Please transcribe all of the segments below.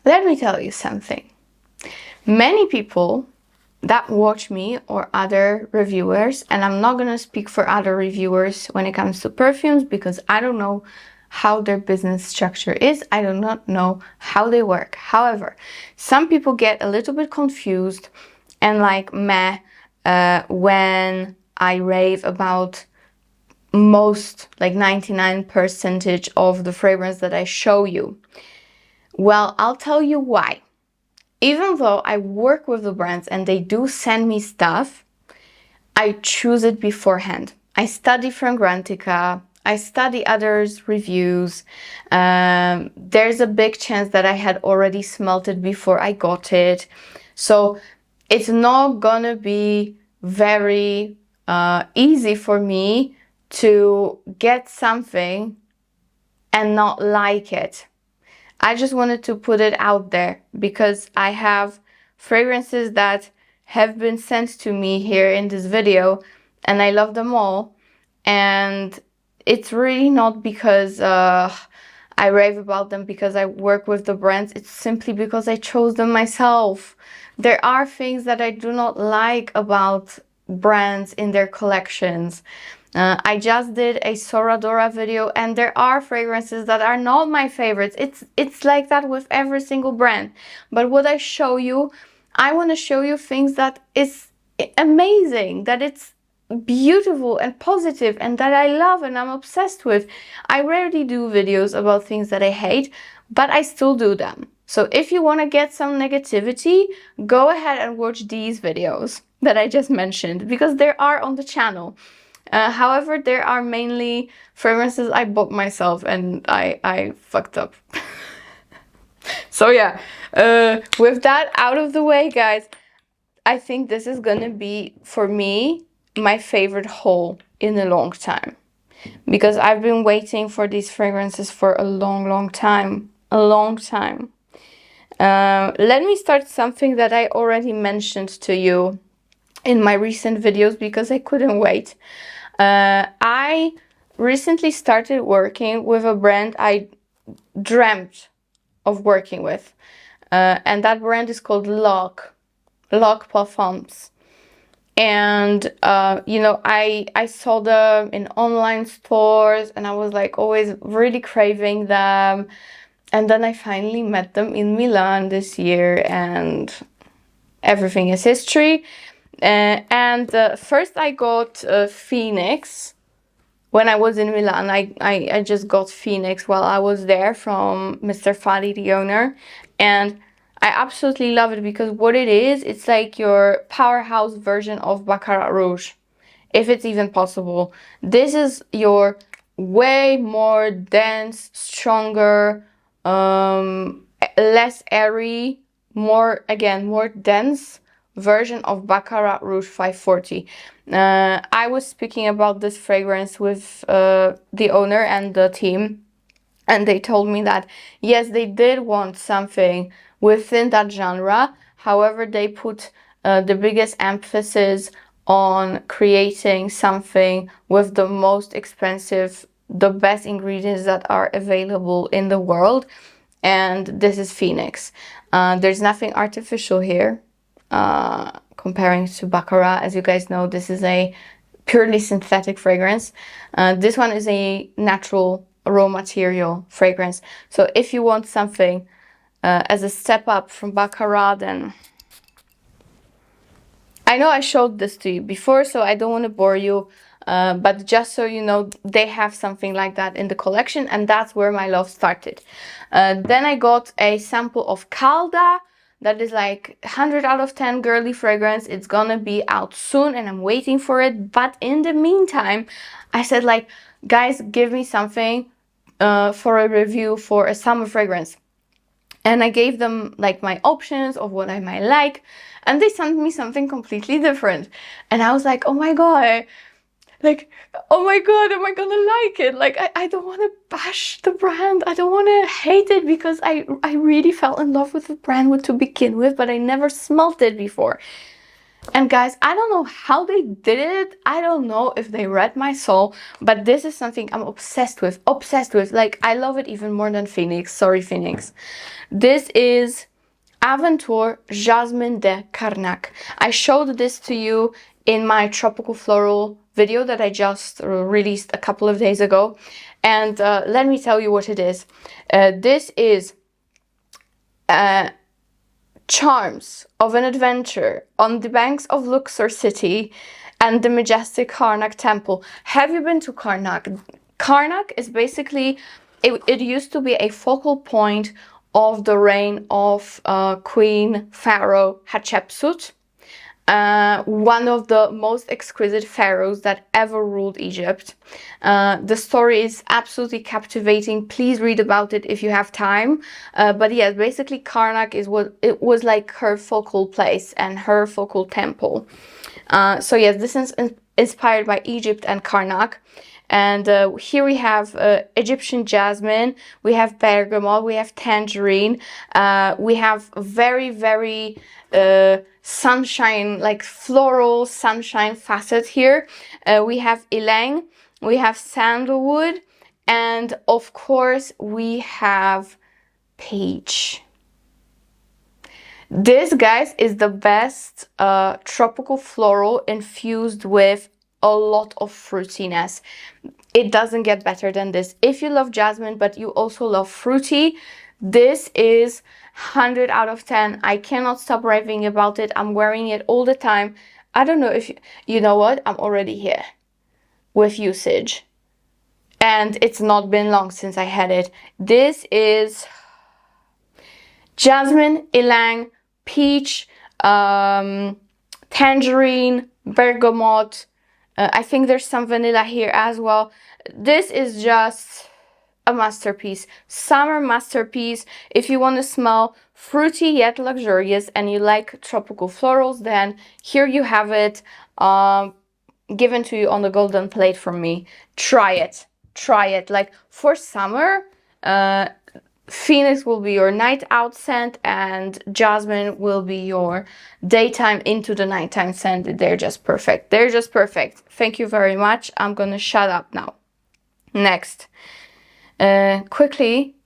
Let me tell you something. Many people that watch me or other reviewers, and I'm not gonna speak for other reviewers when it comes to perfumes because I don't know how their business structure is. I do not know how they work. However, some people get a little bit confused and like meh when I rave about most, like 99% of the fragrance that I show you. Well, I'll tell you why. Even though I work with the brands and they do send me stuff, I choose it beforehand. I study Fragrantica, I study others' reviews. There's a big chance that I had already smelt it before I got it. So it's not gonna be very easy for me to get something and not like it. I just wanted to put it out there because I have fragrances that have been sent to me here in this video and I love them all. And it's really not because I rave about them because I work with the brands. It's simply because I chose them myself. There are things that I do not like about brands in their collections. I just did a SORA DORA video and there are fragrances that are not my favorites. It's like that with every single brand. But what I show you, I want to show you things that is amazing, that it's beautiful and positive and that I love and I'm obsessed with. I rarely do videos about things that I hate, but I still do them. So if you want to get some negativity, go ahead and watch these videos that I just mentioned because they are on the channel. However, there are mainly fragrances I bought myself and I fucked up. So yeah, with that out of the way, guys, I think this is gonna be, for me, my favorite haul in a long time. Because I've been waiting for these fragrances for a long time. A long time. Let me start something that I already mentioned to you in my recent videos because I couldn't wait. I recently started working with a brand I dreamt of working with. And that brand is called Lock Parfums. And, you know, I saw them in online stores and I was like always really craving them. And then I finally met them in Milan this year and everything is history. First I got Fenix. When I was in Milan, I just got Fenix while I was there from Mr. Fadi, the owner. And I absolutely love it because what it is, it's like your powerhouse version of Baccarat Rouge, if it's even possible. This is your way more dense, stronger, less airy, more dense version of Baccarat Rouge 540. I was speaking about this fragrance with the owner and the team, and they told me that yes, they did want something within that genre. However, they put the biggest emphasis on creating something with the most expensive, the best ingredients that are available in the world, and this is Fenix. There's nothing artificial here. Comparing to Baccarat, as you guys know, this is a purely synthetic fragrance. This one is a natural raw material fragrance. So if you want something as a step up from Baccarat, then I know I showed this to you before, so I don't want to bore you, but just so you know, they have something like that in the collection, and that's where my love started. Then I got a sample of Calda. That is like 100 out of 10 girly fragrance. It's gonna be out soon and I'm waiting for it. But in the meantime, I said like, guys, give me something for a review for a summer fragrance. And I gave them like my options of what I might like. And they sent me something completely different. And I was like, oh my God. Like, oh my God, am I gonna like it? Like, I don't want to bash the brand. I don't want to hate it because I really fell in love with the brand to begin with, but I never smelt it before. And guys, I don't know how they did it. I don't know if they read my soul, but this is something I'm obsessed with. Obsessed with. Like, I love it even more than Fenix. Sorry, Fenix. This is Aventure Jasmin de Karnak. I showed this to you in my tropical floral video that I just released a couple of days ago. And let me tell you what it is. This is charms of an adventure on the banks of Luxor City and the majestic Karnak temple. Have you been to Karnak? Karnak is basically, it used to be a focal point of the reign of Queen Pharaoh Hatshepsut. One of the most exquisite pharaohs that ever ruled Egypt. The story is absolutely captivating. Please read about it if you have time. But yes, basically Karnak is what it was, like her focal place and her focal temple. So yes, this is inspired by Egypt and Karnak. And here we have Egyptian jasmine, we have bergamot, we have tangerine, we have very, very sunshine, like floral sunshine facet here. We have ylang, we have sandalwood, and of course we have peach. This, guys, is the best tropical floral infused with a lot of fruitiness. It doesn't get better than this. If you love jasmine but you also love fruity, this is 100 out of 10. I cannot stop raving about it. I'm wearing it all the time. I don't know if you know what, I'm already here with usage, and it's not been long since I had it. This is jasmine, ylang, peach, tangerine, bergamot. I think there's some vanilla here as well. This is just a masterpiece, summer masterpiece. If you want to smell fruity yet luxurious and you like tropical florals, then here you have it, given to you on the golden plate from me. Try it, try it. Like, for summer, Phoenix will be your night out scent, and Jasmine will be your daytime into the nighttime scent. They're just perfect. They're just perfect. Thank you very much. I'm gonna shut up now. Next. Quickly,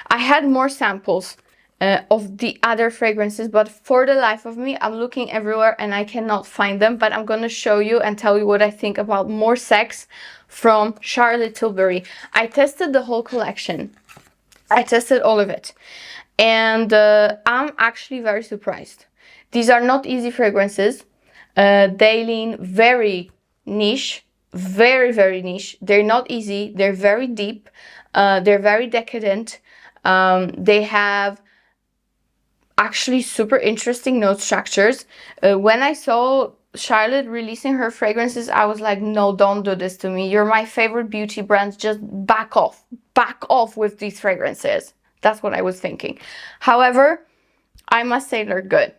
I had more samples of the other fragrances, but for the life of me, I'm looking everywhere and I cannot find them. But I'm gonna show you and tell you what I think about More Sex from Charlotte Tilbury. I tested the whole collection. I tested all of it, and I'm actually very surprised. These are not easy fragrances. They lean very niche, very, very niche. They're not easy. They're very deep. They're very decadent. They have actually super interesting note structures. When I saw Charlotte releasing her fragrances, I was like, no, don't do this to me. You're my favorite beauty brand. Just back off with these fragrances. That's what I was thinking. However, I must say they're good.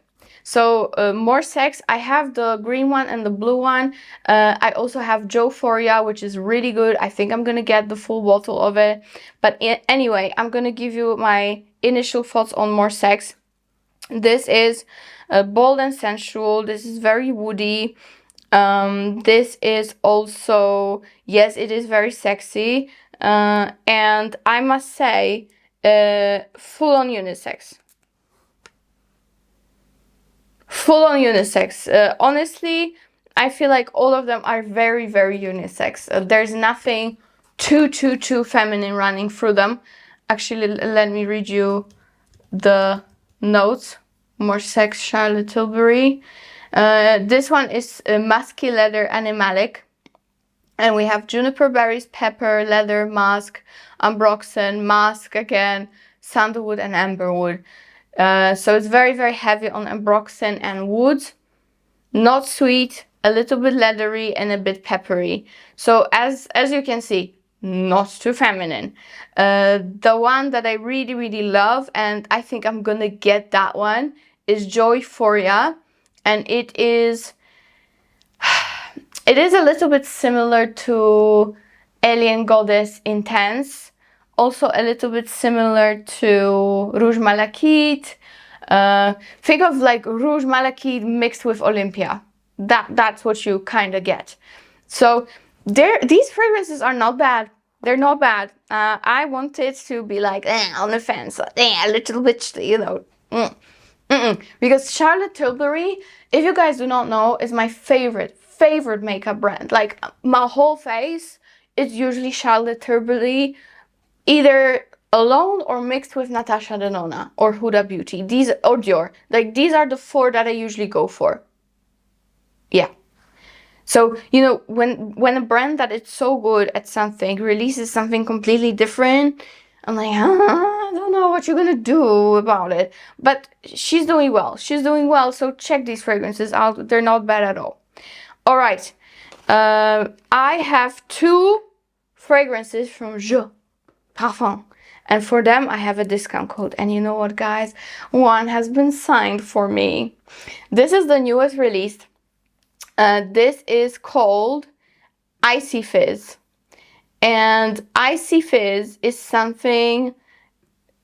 So More Sex, I have the green one and the blue one. I also have Joyphoria, which is really good. I think I'm gonna get the full bottle of it. But anyway, I'm gonna give you my initial thoughts on More Sex. This is bold and sensual. This is very woody. This is also, yes, it is very sexy. And I must say, full on unisex. Full on unisex. Honestly, I feel like all of them are very, very unisex. There's nothing too feminine running through them. Actually, let me read you the notes. More Sex, Charlotte Tilbury. This one is musky leather animalic. And we have juniper berries, pepper, leather, musk, ambroxan, musk again, sandalwood and amberwood. So it's very, very heavy on ambroxan and wood. Not sweet, a little bit leathery and a bit peppery. So as you can see, not too feminine. The one that I really, really love, and I think I'm gonna get that one, is Joyphoria. And it is a little bit similar to Alien Goddess Intense. Also a little bit similar to Rouge Malachite. Think of like Rouge Malachite mixed with Olympia. That's what you kind of get. So these fragrances are not bad. They're not bad. I wanted to be like on the fence, a little bit, you know. Because Charlotte Tilbury, if you guys do not know, is my favorite makeup brand. Like my whole face is usually Charlotte Tilbury, either alone or mixed with Natasha Denona or Huda Beauty. These or Dior. Like these are the 4 that I usually go for. Yeah. So, you know, when a brand that is so good at something releases something completely different, I'm like, I don't know what you're gonna do about it. But she's doing well. She's doing well. So check these fragrances out. They're not bad at all. All right. I have 2 fragrances from J.U.S. Parfums. And for them, I have a discount code. And you know what, guys? One has been signed for me. This is the newest release. This is called Icyfizz. And Icyfizz is something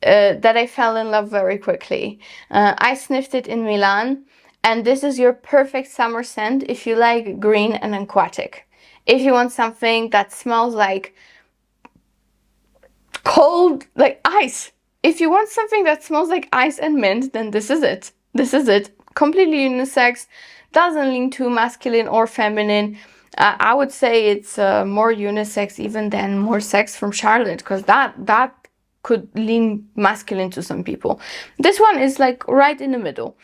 that I fell in love very quickly. I sniffed it in Milan. And this is your perfect summer scent if you like green and aquatic. If you want something that smells like cold, like ice. If you want something that smells like ice and mint, then this is it. This is it. Completely unisex. Doesn't lean too masculine or feminine. I would say it's more unisex even than more sex from Charlotte, because that could lean masculine to some people. This one is like right in the middle.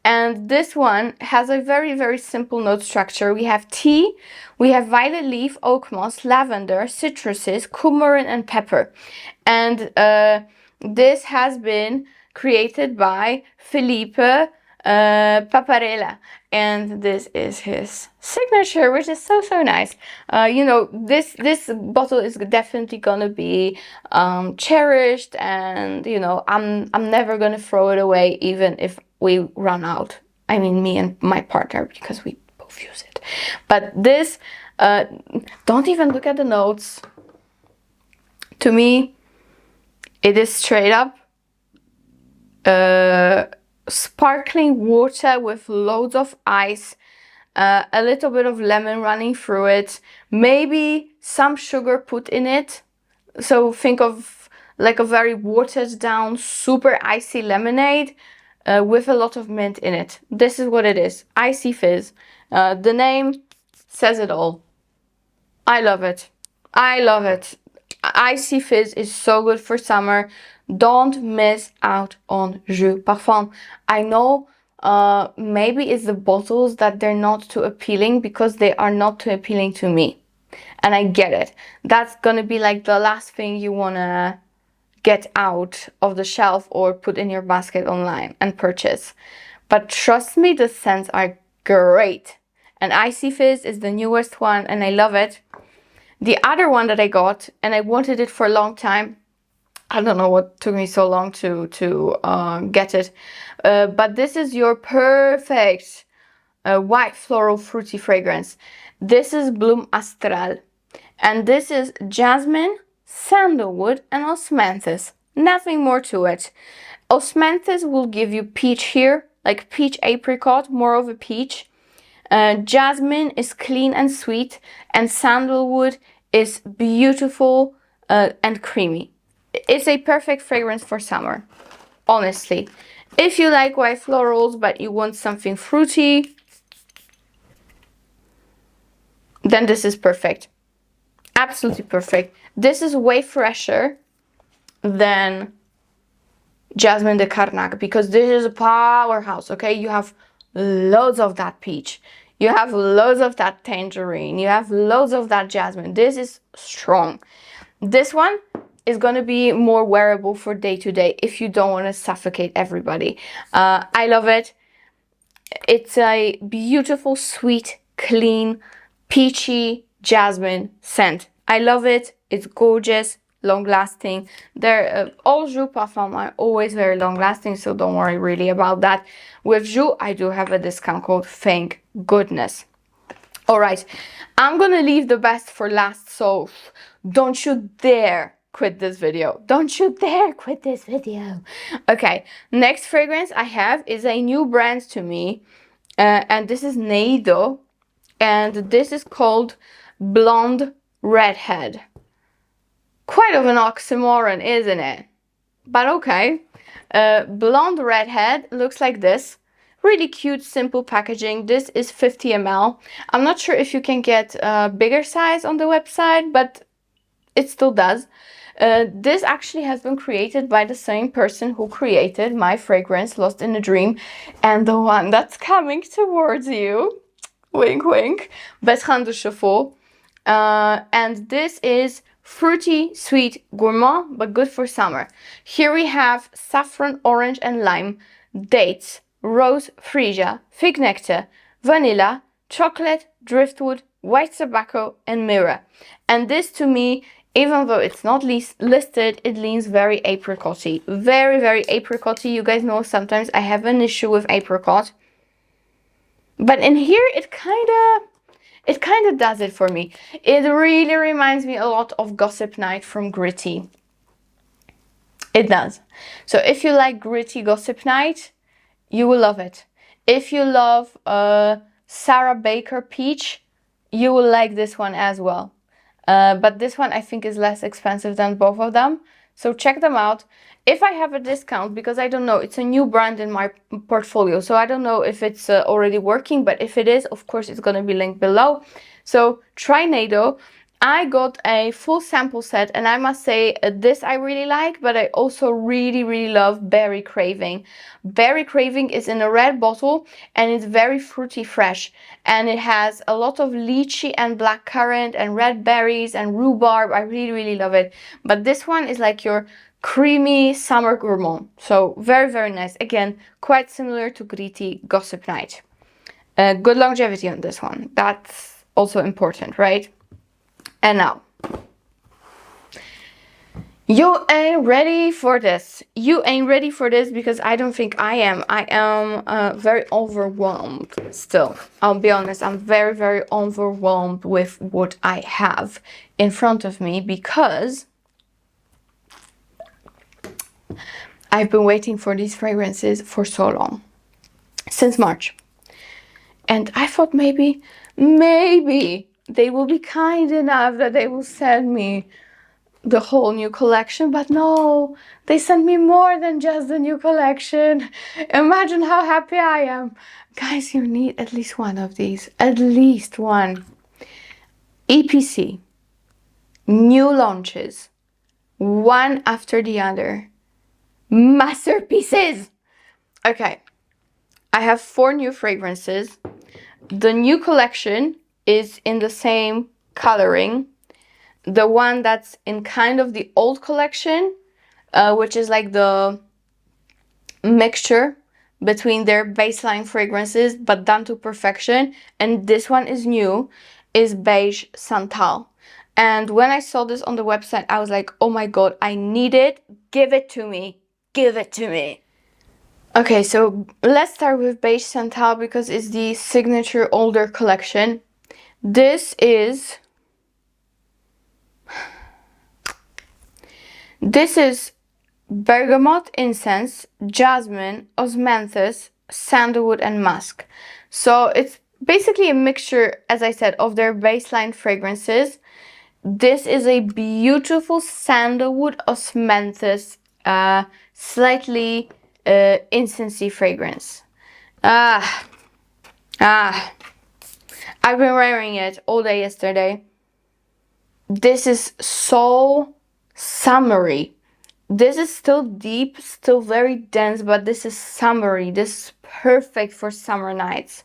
And this one has a very, very simple note structure. We have tea, we have violet leaf, oak moss, lavender, citruses, coumarin, and pepper. And this has been created by Felipe Paparella. And this is his signature, which is so, so nice. You know, this bottle is definitely gonna be cherished, and you know, I'm never gonna throw it away, even if we run out. I mean, me and my partner, because we both use it. But this, don't even look at the notes. To me, it is straight up sparkling water with loads of ice, a little bit of lemon running through it, maybe some sugar put in it. So think of like a very watered down, super icy lemonade with a lot of mint in it. This is what it is. Icyfizz. The name says it all. I love it. I love it. Icyfizz is so good for summer. Don't miss out on J.U.S. Parfums. I know maybe it's the bottles that they're not too appealing, because they are not too appealing to me. And I get it. That's gonna be like the last thing you wanna get out of the shelf or put in your basket online and purchase. But trust me, the scents are great. And Icyfizz is the newest one and I love it. The other one that I got, and I wanted it for a long time, I don't know what took me so long to get it, but this is your perfect white floral fruity fragrance. This is Bloomastral, and this is jasmine, sandalwood, and osmanthus. Nothing more to it. Osmanthus will give you peach here, like peach apricot, more of a peach. Jasmine is clean and sweet, and sandalwood is beautiful and creamy. It's a perfect fragrance for summer, honestly. If you like white florals but you want something fruity, then this is perfect. Absolutely perfect. This is way fresher than Jasmin de Karnak, because this is a powerhouse, okay? You have loads of that peach. You have loads of that tangerine. You have loads of that jasmine. This is strong. This one is going to be more wearable for day to day if you don't want to suffocate everybody. I love it. It's a beautiful, sweet, clean, peachy jasmine scent. I love it. It's gorgeous, long lasting. They're all J.U.S. Parfums are always very long lasting, so don't worry really about that. With J.U.S, I do have a discount code, thank goodness. All right, I'm gonna leave the best for last, so don't you dare quit this video. Don't you dare quit this video. Okay, next fragrance I have is a new brand to me. And this is Neydo. And this is called Blonde Redhead. Quite of an oxymoron, isn't it? But okay. Blonde Redhead looks like this. Really cute, simple packaging. This is 50 ml. I'm not sure if you can get a bigger size on the website, but it still does. This actually has been created by the same person who created my fragrance, Lost in a Dream, and the one that's coming towards you. Wink, wink. Bertrand de Chauffour. And this is fruity, sweet, gourmand, but good for summer. Here we have saffron, orange, and lime, dates, rose, freesia, fig nectar, vanilla, chocolate, driftwood, white tobacco, and myrrh. And this, to me, even though it's not listed, it leans very apricot-y. Very, very apricot-y. You guys know sometimes I have an issue with apricot. But in here, it kind of does it for me. It really reminds me a lot of Gossip Night from Gritty. It does. So if you like Gritty Gossip Night, you will love it. If you love Sarah Baker Peach, you will like this one as well. But this one I think is less expensive than both of them. So check them out. If I have a discount, because I don't know, it's a new brand in my portfolio. So I don't know if it's already working, but if it is, of course, it's going to be linked below. So try Neydo. I got a full sample set, and I must say this I really like, but I also really, really love Berry Craving. Berry Craving is in a red bottle, and it's very fruity fresh, and it has a lot of lychee and blackcurrant and red berries and rhubarb. I really, really love it. But this one is like your creamy summer gourmand. So very, very nice. Again, quite similar to Gritty Gossip Night. Good longevity on this one. That's also important, right? And now, you ain't ready for this. You ain't ready for this because I don't think I am. I am very overwhelmed still. I'll be honest, I'm very, very overwhelmed with what I have in front of me because I've been waiting for these fragrances for so long. Since March. And I thought maybe they will be kind enough that they will send me the whole new collection, but no, they sent me more than just the new collection. Imagine how happy I am. Guys, you need at least one of these, at least one. EPC, new launches, one after the other, masterpieces. Okay, I have 4 new fragrances. The new collection is in the same coloring. The one that's in kind of the old collection, which is like the mixture between their baseline fragrances, but done to perfection. And this one is new, is Beige Santal. And when I saw this on the website, I was like, oh my God, I need it. Give it to me. Give it to me. Okay, so let's start with Beige Santal because it's the signature older collection. This is bergamot incense, jasmine, osmanthus, sandalwood, and musk. So it's basically a mixture, as I said, of their baseline fragrances. This is a beautiful sandalwood osmanthus, slightly incensey fragrance. I've been wearing it all day yesterday. This is so summery. This is still deep, still very dense, but this is summery. This is perfect for summer nights.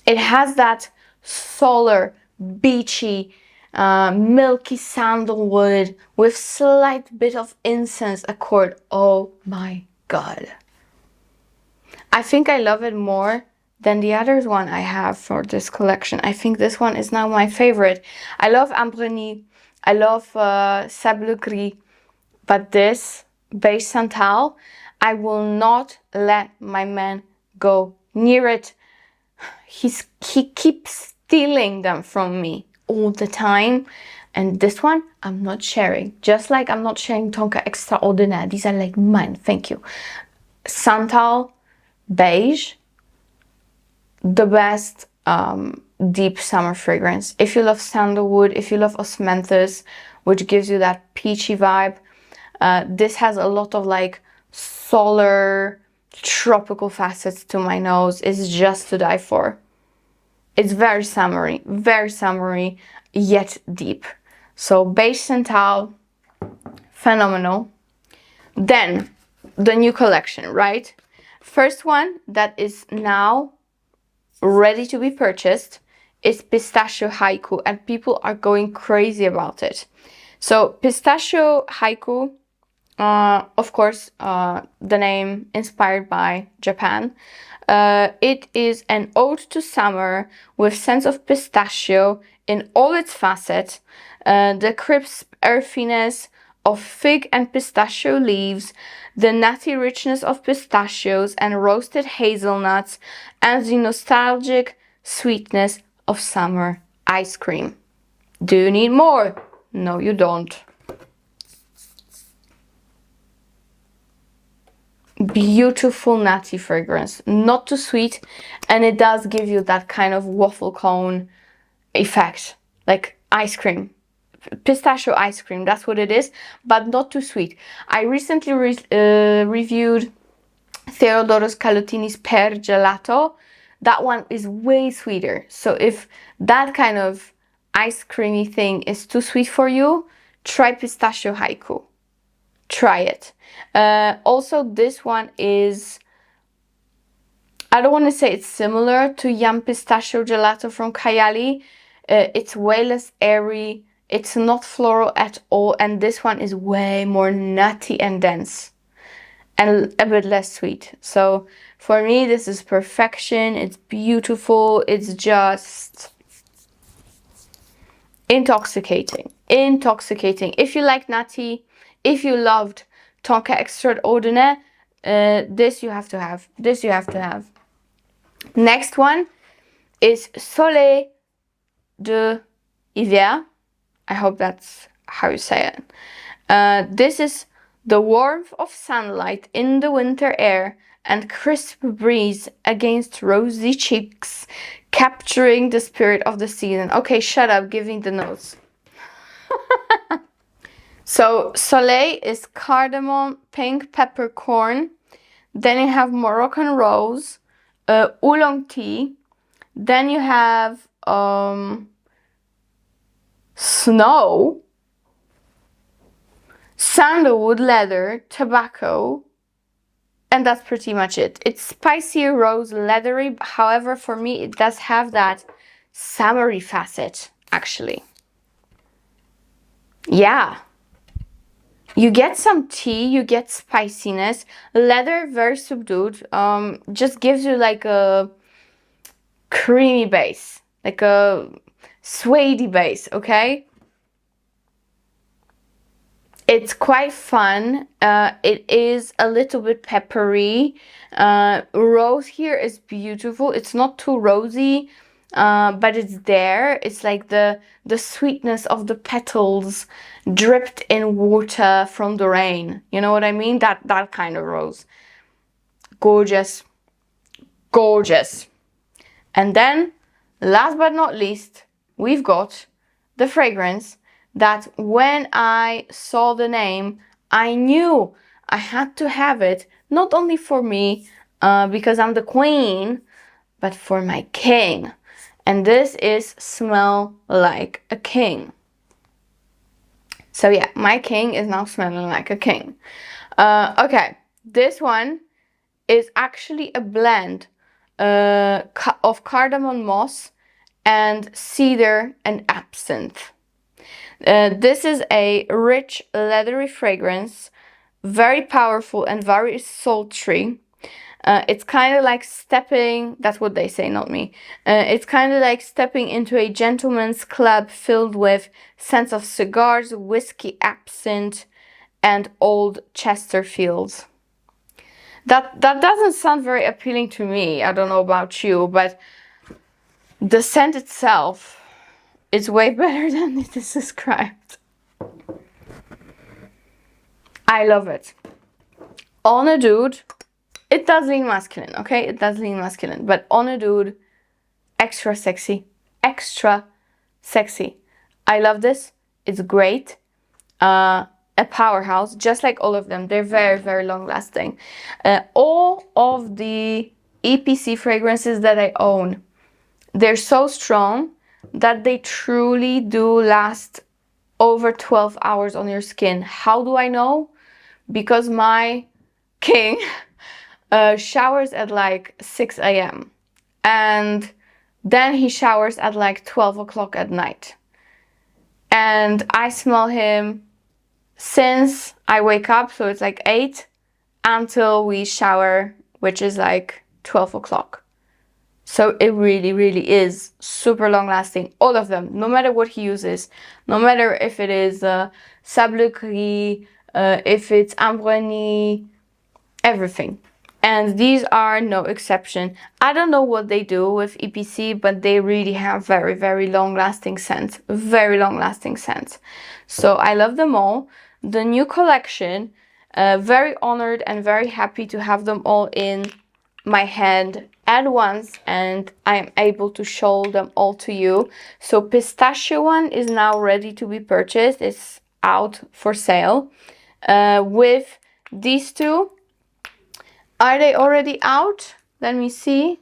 It has that solar, beachy, milky sandalwood with slight bit of incense accord. Oh my God. I think I love it more than the other one I have for this collection. I think this one is now my favorite. I love Ambreny. I love Sable Gris. But this, Beige Santal, I will not let my man go near it. He keeps stealing them from me all the time. And this one, I'm not sharing. Just like I'm not sharing Tonka Extraordinaire. These are like mine, thank you. Santal, Beige, the best deep summer fragrance. If you love sandalwood, if you love osmanthus, which gives you that peachy vibe, this has a lot of like solar, tropical facets to my nose. It's just to die for. It's very summery, yet deep. So Beige Santal, phenomenal. Then the new collection, right? First one that is now ready to be purchased is Pistachio Haiku, and people are going crazy about it. So Pistachio Haiku, of course, the name inspired by Japan. It is an ode to summer with scents of pistachio in all its facets. The crisp earthiness of fig and pistachio leaves, the nutty richness of pistachios and roasted hazelnuts, and the nostalgic sweetness of summer ice cream. Do you need more? No, you don't. Beautiful nutty fragrance, not too sweet, and it does give you that kind of waffle cone effect, like ice cream, pistachio ice cream, that's what it is, but not too sweet. I recently reviewed Theodoro Scalotini's Per Gelato. That one is way sweeter, so if that kind of ice creamy thing is too sweet for you, try Pistachio Haiku. Try it. Also, this one is, I don't want to say it's similar to Yum Pistachio Gelato from Kayali. It's way less airy. It's not floral at all. And this one is way more nutty and dense. And a bit less sweet. So for me, this is perfection. It's beautiful. It's just intoxicating. Intoxicating. If you like nutty, if you loved Tonka Extraordinaire, this you have to have. This you have to have. Next one is Soleil D'Hiver. I hope that's how you say it. This is the warmth of sunlight in the winter air and crisp breeze against rosy cheeks, capturing the spirit of the season. Okay, shut up, giving the notes. So Soleil is cardamom, pink peppercorn. Then you have Moroccan rose, oolong tea. Then you have snow, sandalwood, leather, tobacco, and that's pretty much it. It's spicy, rose, leathery. However, for me, it does have that summery facet, actually. Yeah. You get some tea, you get spiciness. Leather, very subdued. Just gives you like a creamy base, like a suede base, okay? It's quite fun. It is a little bit peppery. Rose here is beautiful. It's not too rosy, but it's there. It's like the sweetness of the petals dripped in water from the rain. You know what I mean? That kind of rose. Gorgeous. Gorgeous. And then, last but not least, we've got the fragrance that when I saw the name, I knew I had to have it, not only for me, because I'm the queen, but for my king. And this is Smell Like a King. So yeah, my king is now smelling like a king. Okay, this one is actually a blend of cardamom moss and cedar and absinthe. This is a rich, leathery fragrance, very powerful and very sultry. It's kind of like stepping, that's what they say, not me. It's kind of like stepping into a gentleman's club filled with scents of cigars, whiskey, absinthe, and old Chesterfields. That doesn't sound very appealing to me. I don't know about you, but the scent itself It's way better than it is described. I love it. On a dude, it does lean masculine, okay? It does lean masculine, but on a dude, extra sexy. Extra sexy. I love this. It's great. A powerhouse, just like all of them. They're very, very long lasting. All of the EPC fragrances that I own, they're so strong that they truly do last over 12 hours on your skin. How do I know? Because my king showers at like 6 a.m. and then he showers at like 12 o'clock at night. And I smell him since I wake up, so it's like 8, until we shower, which is like 12 o'clock. So it really, really is super long lasting. All of them, no matter what he uses, no matter if it is Sable Gris, if it's Ambroni, everything. And these are no exception. I don't know what they do with EPC, but they really have very, very long lasting scents. Very long lasting scents. So I love them all. The new collection, very honored and very happy to have them all in my hand at once, and I'm able to show them all to you. So Pistachio one is now ready to be purchased. It's out for sale. With these two, are they already out? Let me see.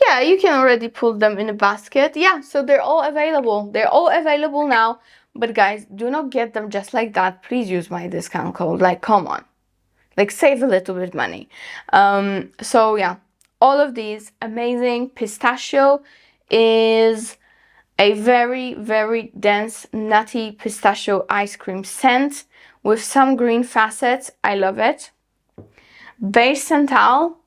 Yeah, you can already put them in a basket. Yeah, so they're all available. They're all available now. But guys, do not get them just like that. Please use my discount code. Like, come on. Like, save a little bit money. So yeah, all of these amazing. Pistachio is a very, very dense, nutty pistachio ice cream scent with some green facets. I love it. Beige Santal,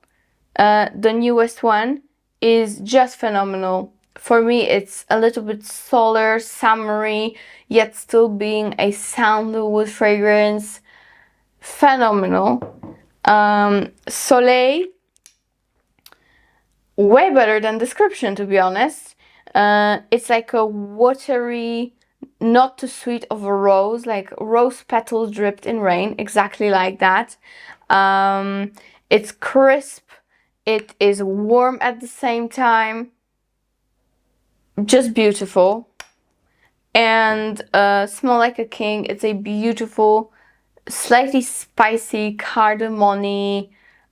the newest one, is just phenomenal. For me, it's a little bit solar, summery, yet still being a sandalwood fragrance. Phenomenal. Soleil, way better than description, to be honest. It's like a watery, not too sweet of a rose, like rose petals dripped in rain, exactly like that. It's crisp, it is warm at the same time, just beautiful. And smell like a king. It's a beautiful, slightly spicy, cardamom-y,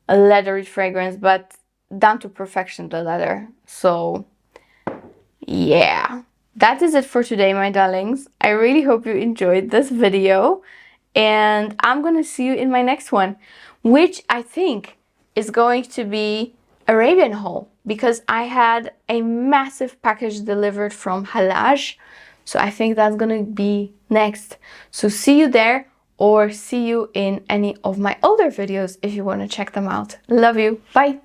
leathery fragrance, but down to perfection, the leather. So yeah, that is it for today, my darlings. I really hope you enjoyed this video, and I'm gonna see you in my next one, which I think is going to be Arabian haul, because I had a massive package delivered from Halaj. So I think that's gonna be next. So see you there, or see you in any of my older videos if you want to check them out. Love you. Bye.